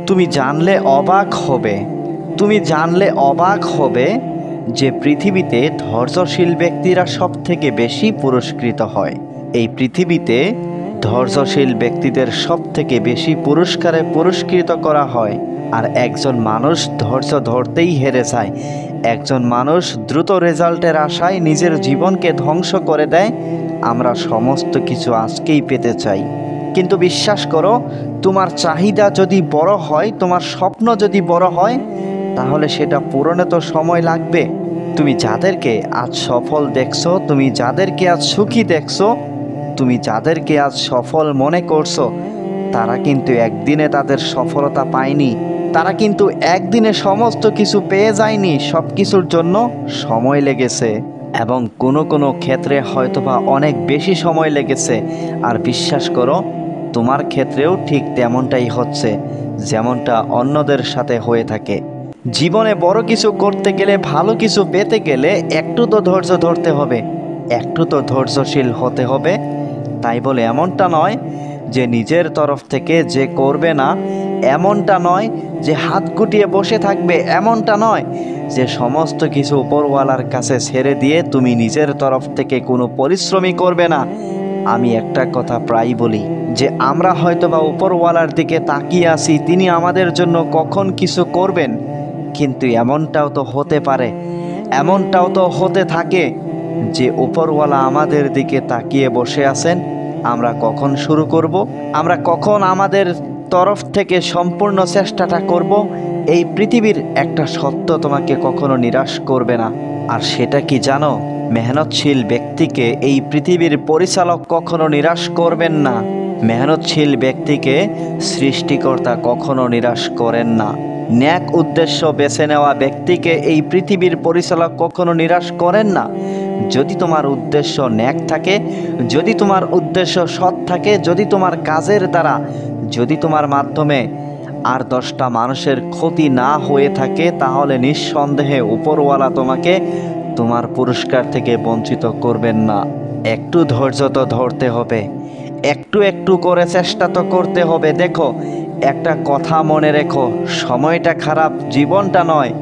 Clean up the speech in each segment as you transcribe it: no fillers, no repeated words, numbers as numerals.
তুমি জানলে অবাক হবে, তুমি জানলে অবাক হবে যে পৃথিবীতে ধৈর্যশীল ব্যক্তিরা সব থেকে বেশি পুরস্কৃত হয়। এই পৃথিবীতে ধৈর্যশীল ব্যক্তিদের সব থেকে বেশি পুরস্কারে পুরস্কৃত করা হয়। আর একজন মানুষ ধৈর্য ধরতেই হেরে যায়, একজন মানুষ দ্রুত রেজাল্টের আশায় নিজের জীবনকে ধ্বংস করে দেয়। আমরা সমস্ত কিছু আজকেই পেতে চাই, কিন্তু বিশ্বাস করো, তোমার চাহিদা যদি বড় হয়, তোমার স্বপ্ন যদি বড় হয়, তাহলে সেটা পূরণে তো সময় লাগবে। তুমি যাদেরকে আজ সফল দেখছো, তুমি যাদেরকে আজ সুখী দেখছো, তুমি যাদেরকে আজ সফল মনে করছো, তারা কিন্তু একদিনে তাদের সফলতা পায়নি। তারা কিন্তু একদিনে সমস্ত কিছু পেয়ে যায়নি। সব কিছুর জন্য সময় লেগেছে, এবং কোনো কোনো ক্ষেত্রে হয়তোবা অনেক বেশি সময় লেগেছে। আর বিশ্বাস করো, তোমার ক্ষেত্রেও ঠিক তেমনটাই হচ্ছে, যেমনটা অন্যদের সাথে হয়ে থাকে। জীবনে বড় কিছু করতে গেলে, ভালো কিছু পেতে গেলে একটু তো ধৈর্য ধরতে হবে, একটু তো ধৈর্যশীল হতে হবে। তাই বলে এমনটা নয় যে নিজের তরফ থেকে যে করবে না, এমনটা নয় যে হাত গুটিয়ে বসে থাকবে, এমনটা নয় যে সমস্ত কিছু উপরওয়ালার কাছে ছেড়ে দিয়ে তুমি নিজের তরফ থেকে কোনো পরিশ্রমই করবে না। আমি একটা কথা প্রায় বলি যে আমরা হয়তোবা উপরওয়ালার দিকে তাকিয়ে আছি, তিনি আমাদের জন্য কখন কিছু করবেন, কিন্তু এমনটাও তো হতে পারে, এমনটাও তো হতে থাকে যে উপরওয়ালা আমাদের দিকে তাকিয়ে বসে আছেন। আমরা কখন শুরু করব, আমরা কখন আমাদের তরফ থেকে সম্পূর্ণ চেষ্টাটা করব। এই পৃথিবীর একটা সত্য তোমাকে কখনো নিরাশ করবে না, আর সেটা কি জানো? মেহনতশীল ব্যক্তিকে এই পৃথিবীর পরিচালক কখনো নিরাশ করবেন না। মেহনতশীল ব্যক্তিকে সৃষ্টিকর্তা কখনো নিরাশ করেন না। ন্যাক উদ্দেশ্য বেছে নেওয়া ব্যক্তিকে এই পৃথিবীর পরিচালক কখনো নিরাশ করেন না। যদি তোমার উদ্দেশ্য ন্যাক থাকে, যদি তোমার উদ্দেশ্য সৎ থাকে, যদি তোমার কাজের দ্বারা, যদি তোমার মাধ্যমে আর 10টা মানুষের ক্ষতি না হয়ে থাকে, তাহলে নিঃসন্দেহে উপরওয়ালা তোমাকে তোমার পুরস্কার থেকে বঞ্চিত করবেন না। একটু ধৈর্য তো ধরতে হবে, একটু একটু করে চেষ্টা তো করতে হবে। দেখো, একটা কথা মনে রেখো, সময়টা খারাপ, জীবনটা নয়।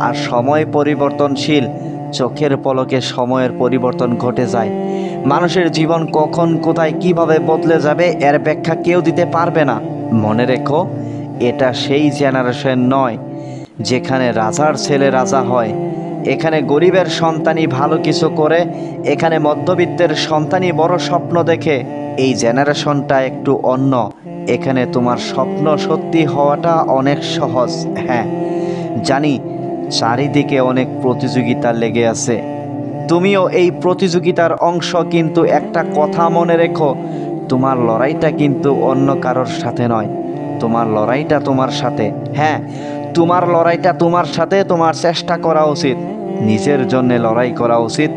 আর সময় পরিবর্তনশীল, চোখের পলকে সময়ের পরিবর্তন ঘটে যায়। মানুষের জীবন কখন কোথায় কিভাবে বদলে যাবে এর ব্যাখ্যা কেউ দিতে পারবে না। মনে রেখো, এটা সেই জেনারেশন নয় যেখানে রাজার ছেলে রাজা হয়, এখানে গরিবের সন্তানই ভালো কিছু করে, এখানে মধ্যবিত্তের সন্তানই বড় স্বপ্ন দেখে। এই জেনারেশনটা একটু অন্য। এখানে তোমার স্বপ্ন সত্যি হওয়াটা অনেক সহজ। হ্যাঁ, জানি চারিদিকে অনেক প্রতিযোগিতা লেগে আছে, তুমিও এই প্রতিযোগিতার অংশ, কিন্তু একটা কথা মনে রেখো, তোমার লড়াইটা কিন্তু অন্য কারোর সাথে নয়, তোমার লড়াইটা তোমার সাথে। হ্যাঁ, তোমার লড়াইটা তোমার সাথে। তোমার চেষ্টা করা উচিত, নিজের জন্যে লড়াই করা উচিত,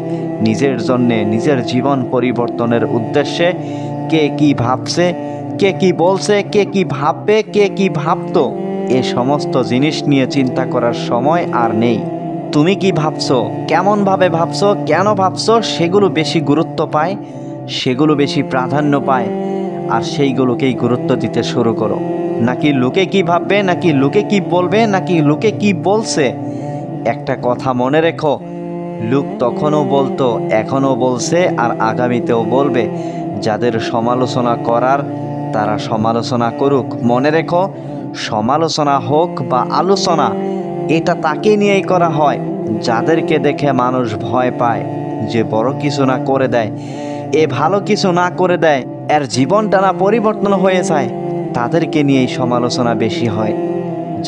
নিজের জন্যে, নিজের জীবন পরিবর্তনের উদ্দেশ্যে। কে কি ভাবছে, কে কি বলছে, কে কি ভাববে, কে কি ভাবতো, এ সমস্ত জিনিস নিয়ে চিন্তা করার সময় আর নেই। তুমি কি ভাবছো, কেমনভাবে ভাবছো, কেন ভাবছো, সেগুলো বেশি গুরুত্ব পায়, সেগুলো বেশি প্রাধান্য পায়। আর সেইগুলোকেই গুরুত্ব দিতে শুরু করো। নাকি লোকে কি ভাববে, নাকি লোকে কি বলবে, নাকি লোকে কি বলছে। একটা কথা মনে রেখো, লোক তখনও বলতো, এখনও বলছে, আর আগামীতেও বলবে। যাদের সমালোচনা করার, তারা সমালোচনা করুক। মনে রেখো, সমালোচনা হোক বা আলোচনা, এটা তাকে নিয়েই করা হয় যাদেরকে দেখে মানুষ ভয় পায়, যে বড় কিছু না করে দেয়, এ ভালো কিছু না করে দেয়, এর জীবনটা না পরিবর্তন হয়ে যায়, তাদেরকে নিয়েই সমালোচনা বেশি হয়।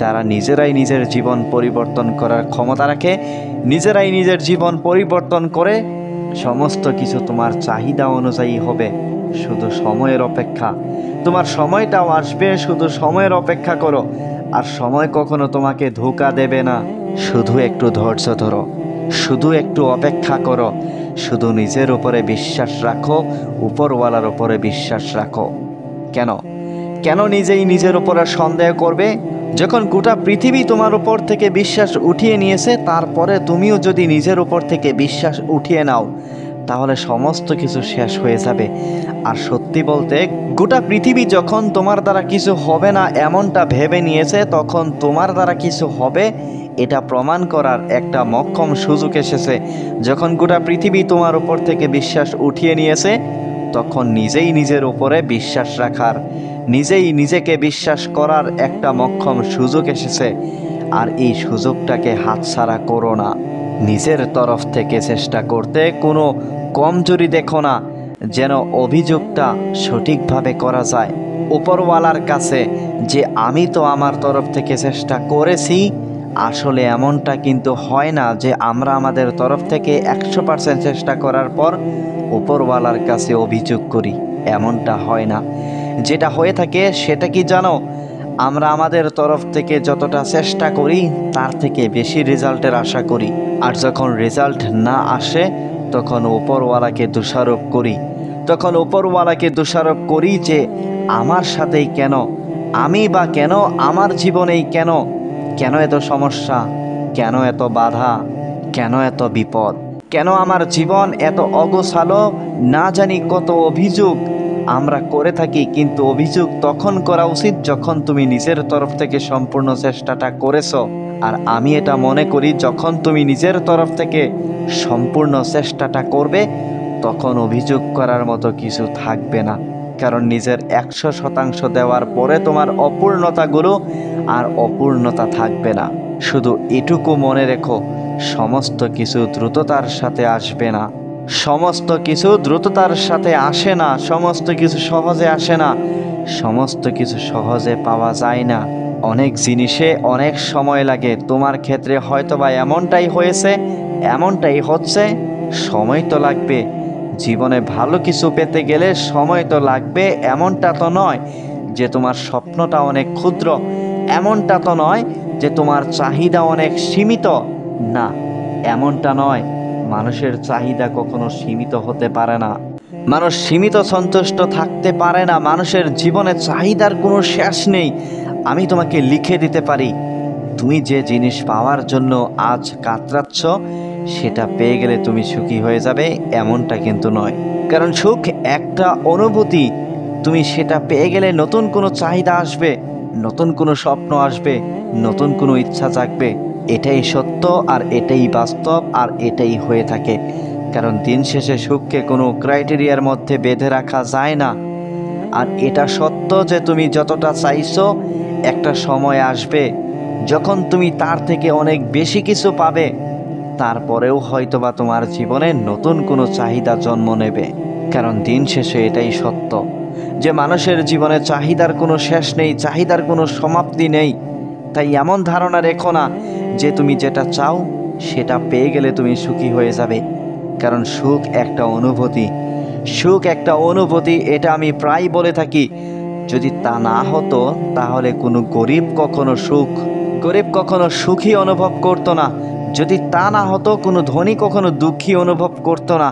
যারা নিজেরাই নিজের জীবন পরিবর্তন করার ক্ষমতা রাখে, নিজেরাই নিজের জীবন পরিবর্তন করে, সমস্ত কিছু তোমার চাহিদা অনুযায়ী হবে। শুধু সময়ের অপেক্ষা, তোমার সময়টাও আসবে, শুধু সময়ের অপেক্ষা করো। আর সময় কখনো তোমাকে ধোঁকা দেবে না। শুধু একটু ধৈর্য ধরো, শুধু একটু অপেক্ষা করো, শুধু নিজের উপরে বিশ্বাস রাখো, উপরওয়ালার উপরে বিশ্বাস রাখো। কেন কেন নিজেই নিজের উপরে সন্দেহ করবে? যখন গোটা পৃথিবী তোমার উপর থেকে বিশ্বাস উঠিয়ে নিয়েছে, তারপরে তুমিও যদি নিজের উপর থেকে বিশ্বাস উঠিয়ে নাও, তাহলে সমস্ত কিছু শেষ হয়ে যাবে। আর সত্যি বলতে, গোটা পৃথিবী যখন তোমার দ্বারা কিছু হবে না এমনটা ভেবে নিয়েছে, তখন তোমার দ্বারা কিছু হবে এটা প্রমাণ করার একটা মোক্ষম সুযোগ এসেছে। যখন গোটা পৃথিবী তোমার উপর থেকে বিশ্বাস উঠিয়ে নিয়েছে, তখন নিজেই নিজের উপরে বিশ্বাস রাখার, নিজেই নিজেকে বিশ্বাস করার একটা মোক্ষম সুযোগ এসেছে। আর এই সুযোগটাকে হাতছাড়া করো না। নিজের তরফ থেকে চেষ্টা করতে কোনো কমজোরি দেখো না, যেন অভিযোগটা সঠিকভাবে করা যায় উপরওয়ালার কাছে যে আমি তো আমার তরফ থেকে চেষ্টা করেছি। আসলে এমনটা কিন্তু হয় না যে আমরা আমাদের তরফ থেকে 100% চেষ্টা করার পর উপরওয়ালার কাছে অভিযোগ করি, এমনটা হয় না। যেটা হয়ে থাকে সেটা কি জানো, আমরা আমাদের তরফ থেকে যতটা চেষ্টা করি তার থেকে বেশি রেজাল্টের আশা করি। আর যখন রেজাল্ট না আসে তখন উপরওয়ালাকে দোষারোপ করি। তখন উপরওয়ালাকে দোষারোপ করি যে আমার সাথেই কেন, আমি বা কেন, আমার জীবনেই কেন, কেন এত সমস্যা, কেন এত বাধা, কেন এত বিপদ, কেন আমার জীবন এত অগোছালো, না জানি কত অভিযোগ আমরা করে থাকি। কিন্তু অভিযোগ তখন করা উচিত যখন তুমি নিজের তরফ থেকে সম্পূর্ণ চেষ্টাটা করেছো। আর আমি এটা মনে করি যখন তুমি নিজের তরফ থেকে সম্পূর্ণ চেষ্টাটা করবে তখন অভিযোগ করার মতো কিছু থাকবে না। কারণ নিজের 100% দেওয়ার পরে তোমার অপূর্ণতাগুলো আর অপূর্ণতা থাকবে না। শুধু এটুকু মনে রেখো, সমস্ত কিছু দ্রুততার সাথে আসবে না। সমস্ত কিছু দ্রুততার সাথে আসে না, সমস্ত কিছু সহজে আসে না, সমস্ত কিছু সহজে পাওয়া যায় না। অনেক জিনিসে অনেক সময় লাগে। তোমার ক্ষেত্রে হয়তোবা এমনটাই হয়েছে, এমনটাই হচ্ছে, সময় তো লাগবে। জীবনে ভালো কিছু পেতে গেলে সময় তো লাগবে। এমনটা তো নয় যে তোমার স্বপ্নটা অনেক ক্ষুদ্র, এমনটা তো নয় যে তোমার চাহিদা অনেক সীমিত, না, এমনটা নয়। মানুষের চাহিদা কখনো সীমিত হতে পারে না। মানুষ সীমিত সন্তুষ্ট থাকতে পারে না। মানুষের জীবনে চাহিদার কোনো শেষ নেই। আমি তোমাকে লিখে দিতে পারি, তুমি যে জিনিস পাওয়ার জন্য আজ কাতরাচ্ছ সেটা পেয়ে গেলে তুমি সুখী হয়ে যাবে, এমনটা কিন্তু নয়। কারণ সুখ একটা অনুভূতি। তুমি সেটা পেয়ে গেলে নতুন কোনো চাহিদা আসবে, নতুন কোনো স্বপ্ন আসবে, নতুন কোনো ইচ্ছা জাগবে। এটাই সত্য, আর এটাই বাস্তব, আর এটাই হয়ে থাকে। কারণ দিন শেষে সুখকে কোনো ক্রাইটেরিয়ার মধ্যে বেঁধে রাখা যায় না। আর এটা সত্য যে তুমি যতটা চাইছো একটা সময় আসবে যখন তুমি তার থেকে অনেক বেশি কিছু পাবে। তারপরেও হয়তোবা তোমার জীবনে নতুন কোনো চাহিদা জন্ম নেবে। কারণ দিন শেষে এটাই সত্য যে মানুষের জীবনে চাহিদার কোনো শেষ নেই, চাহিদার কোনো সমাপ্তি নেই। তাই এমন ধারণা রেখো না যে তুমি যেটা চাও সেটা পেয়ে গেলে তুমি সুখী হয়ে যাবে। কারণ সুখ একটা অনুভূতি, সুখ একটা অনুভূতি, এটা আমি প্রায় বলে থাকি। যদি তা না হতো তাহলে কোনো গরিব কখনো সুখী অনুভব করতো না। যদি তা না হতো কোনো ধনী কখনো দুঃখী অনুভব করতো না।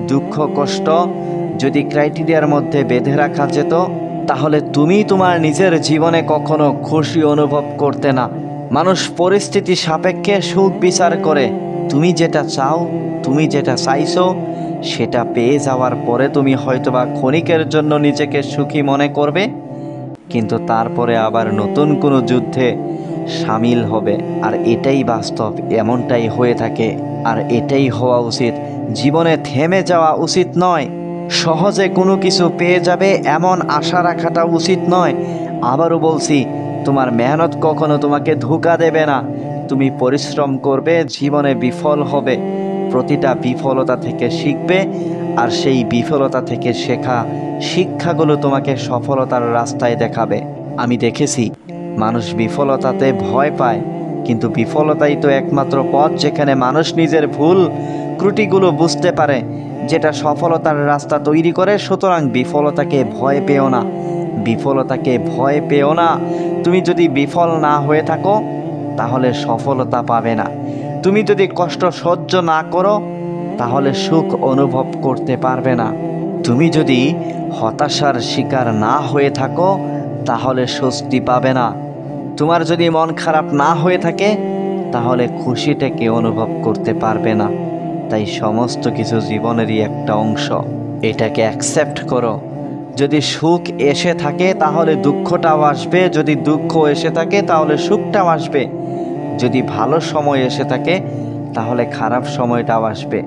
দুঃখ কষ্ট যদি ক্রাইটেরিয়ার মধ্যে বেঁধে রাখা যেত তাহলে তুমি তোমার নিজের জীবনে কখনো খুশি অনুভব করতে না। মানুষ পরিস্থিতি সাপেক্ষে সুখ বিচার করে। তুমি যেটা চাও, তুমি যেটা চাইছো সেটা পেয়ে যাওয়ার পরে তুমি হয়তোবা ক্ষণিকের জন্য নিজেকে সুখী মনে করবে, কিন্তু তারপরে আবার নতুন কোনো যুদ্ধে সামিল হবে। আর এটাই বাস্তব, এমনটাই হয়ে থাকে। আর এটাই হওয়া উচিত। জীবনে থেমে যাওয়া উচিত নয়। সহজে কোনো কিছু পেয়ে যাবে এমন আশা রাখাটা উচিত নয়। আবারও বলছি, তোমার মেহনত কখনো তোমাকে ধোঁকা দেবে না। তুমি পরিশ্রম করবে, জীবনে বিফল হবে, প্রতিটা বিফলতা থেকে শিখবে। আর সেই বিফলতা থেকে শেখা শিক্ষাগুলো তোমাকে সফলতার রাস্তায় দেখাবে। আমি দেখেছি মানুষ বিফলতাতে ভয় পায়, কিন্তু বিফলতাই তো একমাত্র পথ যেখানে মানুষ নিজের ভুল ত্রুটিগুলো বুঝতে পারে, যেটা সফলতার রাস্তা তৈরি করে। সুতরাং বিফলতাকে ভয় পেও না, বিফলতাকে ভয় পেও না। তুমি যদি বিফল না হয়ে থাকো তাহলে সফলতা পাবে না। তুমি যদি কষ্ট সহ্য না করো তাহলে সুখ অনুভব করতে পারবে না। তুমি যদি হতাশার শিকার না হয়ে থাকো তাহলে স্বস্তি পাবে না। তোমার যদি মন খারাপ না হয়ে থাকে তাহলে খুশিটাকে অনুভব করতে পারবে না। তাই সমস্ত কিছু জীবনেরই একটা অংশ, এটাকে অ্যাকসেপ্ট করো। যদি সুখ এসে থাকে তাহলে দুঃখটাও আসবে, যদি দুঃখ এসে থাকে তাহলে সুখটাও আসবে, যদি ভালো সময় এসে থাকে তাহলে খারাপ সময়টাও আসবে,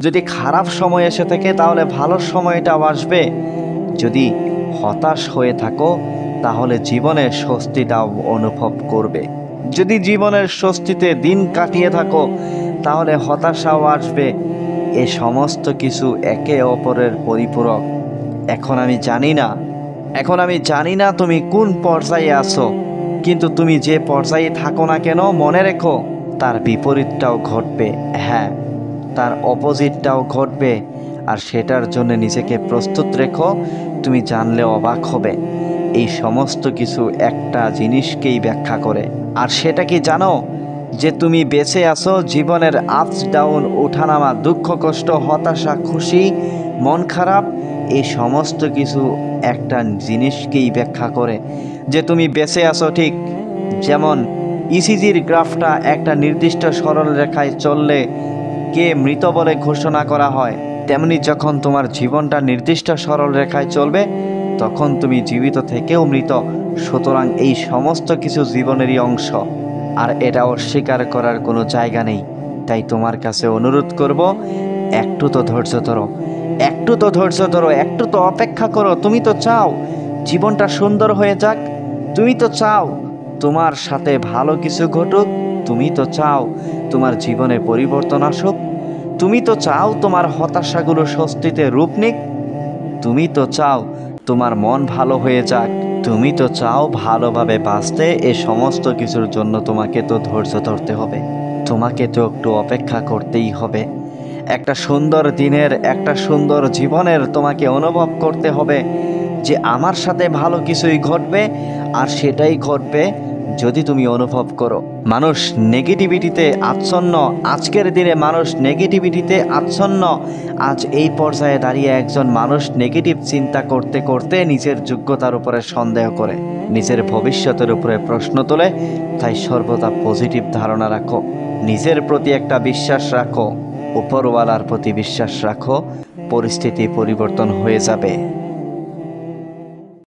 যদি খারাপ সময় এসে থাকে তাহলে ভালো সময়টাও আসবে। যদি হতাশ হয়ে থাকো তাহলে জীবনের স্বস্তিটাও অনুভব করবে, যদি জীবনের স্বস্তিতে দিন কাটিয়ে থাকো তাহলে হতাশাও আসবে। এ সমস্ত কিছু একে অপরের পরিপূরক। এখন আমি জানি না তুমি কোন পর্যায়ে আছো, কিন্তু তুমি যে পর্যায়ে থাকো না কেন মনে রেখো তার বিপরীতটাও ঘটবে, হ্যাঁ তার অপোজিটটাও ঘটবে। আর সেটার জন্য নিজেকে প্রস্তুত রেখো। তুমি জানলে অবাক হবে, এই সমস্ত কিছু একটা জিনিসকেই ব্যাখ্যা করে। আর সেটা কি জানো, যে তুমি বেঁচে আছো জীবনের আপস ডাউন, ওঠানামা, দুঃখ কষ্ট, হতাশা, খুশি, মন খারাপ, এই সমস্ত কিছু একটা জিনিসকেই ব্যাখ্যা করে যে তুমি বেঁচে আছো। ঠিক যেমন ইসিজির গ্রাফটা একটা নির্দিষ্ট সরল রেখায় চললে কে মৃত বলে ঘোষণা করা হয়, তেমনি যখন তোমার জীবনটা নির্দিষ্ট সরল রেখায় চলবে তখন তুমি জীবিত থেকেও মৃত। সুতরাং এই সমস্ত কিছু জীবনেরই অংশ, আর এটা অস্বীকার করার কোনো জায়গা নেই। তাই তোমার কাছে অনুরোধ করব, একটু তো ধৈর্য ধরো, একটু তো অপেক্ষা করো। তুমি তো চাও জীবনটা সুন্দর হয়ে যাক, তুমি তো চাও তোমার সাথে ভালো কিছু ঘটুক, তুমি তো চাও তোমার জীবনে পরিবর্তন আসুক, তুমি তো চাও তোমার হতাশাগুলো স্বস্তিতে রূপ নিক, তুমি তো চাও তোমার মন ভালো হয়ে যাক, তুমি তো চাও ভালোভাবে বাঁচতে। এ সমস্ত কিছুর জন্য তোমাকে তো ধৈর্য ধরতে হবে, তোমাকে তো একটু অপেক্ষা করতেই হবে। একটা সুন্দর দিনের, একটা সুন্দর জীবনের তোমাকে অনুভব করতে হবে যে আমার সাথে ভালো কিছুই ঘটবে, আর সেটাই ঘটবে যদি তুমি অনুভব করো। মানুষ নেগেটিভিটিতে আচ্ছন্ন, আজকের দিনে মানুষ নেগেটিভিটিতে আচ্ছন্ন। আজ এই পর্যায়ে দাঁড়িয়ে একজন মানুষ নেগেটিভ চিন্তা করতে করতে নিজের যোগ্যতার উপরে সন্দেহ করে, নিজের ভবিষ্যতের উপরে প্রশ্ন তোলে। তাই সর্বদা পজিটিভ ধারণা রাখো, নিজের প্রতি একটা বিশ্বাস রাখো, উপরওয়ালার প্রতি বিশ্বাস রাখো, পরিস্থিতি পরিবর্তন হয়ে যাবে।